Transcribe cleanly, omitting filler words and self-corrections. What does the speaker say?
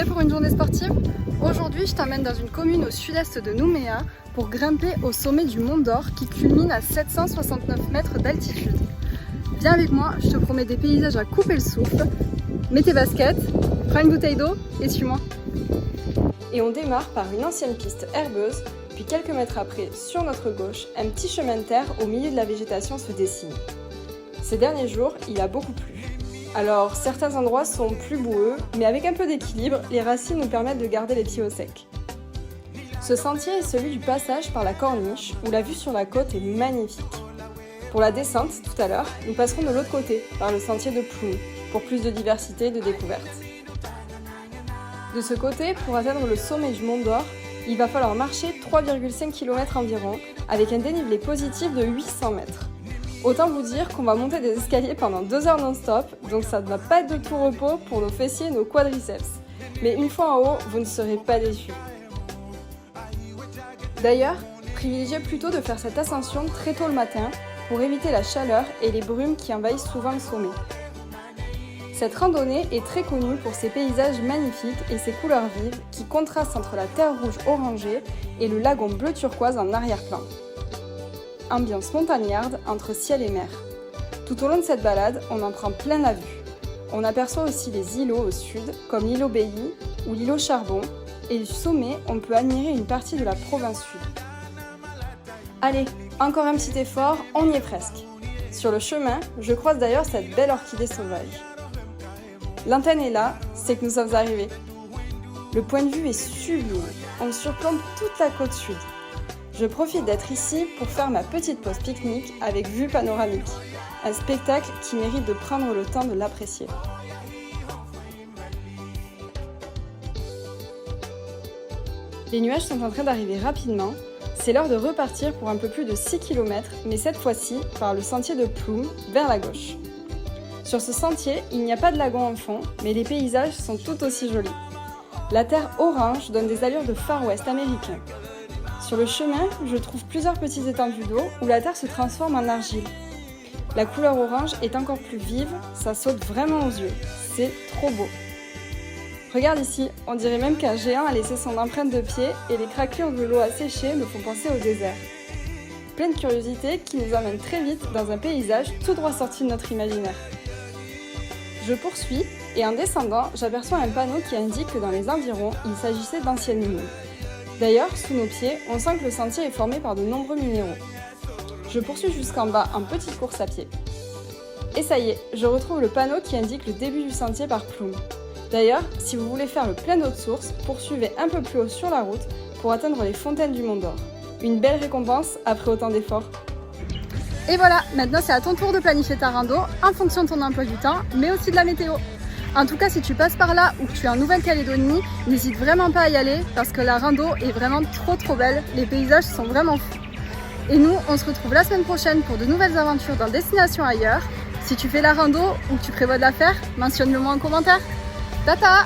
prêt pour une journée sportive? Aujourd'hui, je t'emmène dans une commune au sud-est de Nouméa pour grimper au sommet du Mont d'Or qui culmine à 769 mètres d'altitude. Viens avec moi, je te promets des paysages à couper le souffle. Mets tes baskets, prends une bouteille d'eau et suis-moi. Et on démarre par une ancienne piste herbeuse, puis quelques mètres après, sur notre gauche, un petit chemin de terre au milieu de la végétation se dessine. Ces derniers jours, il a beaucoup plu. Alors, certains endroits sont plus boueux, mais avec un peu d'équilibre, les racines nous permettent de garder les pieds au sec. Ce sentier est celui du passage par la corniche, où la vue sur la côte est magnifique. Pour la descente, tout à l'heure, nous passerons de l'autre côté, par le sentier de Ploum, pour plus de diversité et de découverte. De ce côté, pour atteindre le sommet du Mont d'Or, il va falloir marcher 3,5 km environ, avec un dénivelé positif de 800 mètres. Autant vous dire qu'on va monter des escaliers pendant 2 heures non-stop, donc ça ne va pas être de tout repos pour nos fessiers et nos quadriceps. Mais une fois en haut, vous ne serez pas déçus. D'ailleurs, privilégiez plutôt de faire cette ascension très tôt le matin pour éviter la chaleur et les brumes qui envahissent souvent le sommet. Cette randonnée est très connue pour ses paysages magnifiques et ses couleurs vives qui contrastent entre la terre rouge orangée et le lagon bleu turquoise en arrière-plan. Ambiance montagnarde entre ciel et mer. Tout au long de cette balade, on en prend plein la vue. On aperçoit aussi les îlots au sud, comme l'îlot Bailly ou l'îlot Charbon, et du sommet, on peut admirer une partie de la province sud. Allez, encore un petit effort, on y est presque. Sur le chemin, je croise d'ailleurs cette belle orchidée sauvage. L'antenne est là, c'est que nous sommes arrivés. Le point de vue est sublime, on surplombe toute la côte sud. Je profite d'être ici pour faire ma petite pause pique-nique avec vue panoramique. Un spectacle qui mérite de prendre le temps de l'apprécier. Les nuages sont en train d'arriver rapidement. C'est l'heure de repartir pour un peu plus de 6 km, mais cette fois-ci par le sentier de Ploum vers la gauche. Sur ce sentier, il n'y a pas de lagon en fond, mais les paysages sont tout aussi jolis. La terre orange donne des allures de Far West américain. Sur le chemin, je trouve plusieurs petites étendues d'eau où la terre se transforme en argile. La couleur orange est encore plus vive, ça saute vraiment aux yeux. C'est trop beau. Regarde ici, on dirait même qu'un géant a laissé son empreinte de pied et les craquelures de l'eau asséchée me font penser au désert. Plein de curiosités qui nous emmènent très vite dans un paysage tout droit sorti de notre imaginaire. Je poursuis et en descendant, j'aperçois un panneau qui indique que dans les environs, il s'agissait d'anciennes mines. D'ailleurs, sous nos pieds, on sent que le sentier est formé par de nombreux minéraux. Je poursuis jusqu'en bas en petite course à pied. Et ça y est, je retrouve le panneau qui indique le début du sentier par Ploum. D'ailleurs, si vous voulez faire le plein d'eau de source, poursuivez un peu plus haut sur la route pour atteindre les fontaines du Mont d'Or. Une belle récompense après autant d'efforts. Et voilà, maintenant c'est à ton tour de planifier ta rando en fonction de ton emploi du temps, mais aussi de la météo. En tout cas, si tu passes par là ou que tu es en Nouvelle-Calédonie, n'hésite vraiment pas à y aller parce que la rando est vraiment trop belle, les paysages sont vraiment fous. Et nous, on se retrouve la semaine prochaine pour de nouvelles aventures dans Destination Ailleurs. Si tu fais la rando ou que tu prévois de la faire, mentionne-le moi en commentaire. Tata!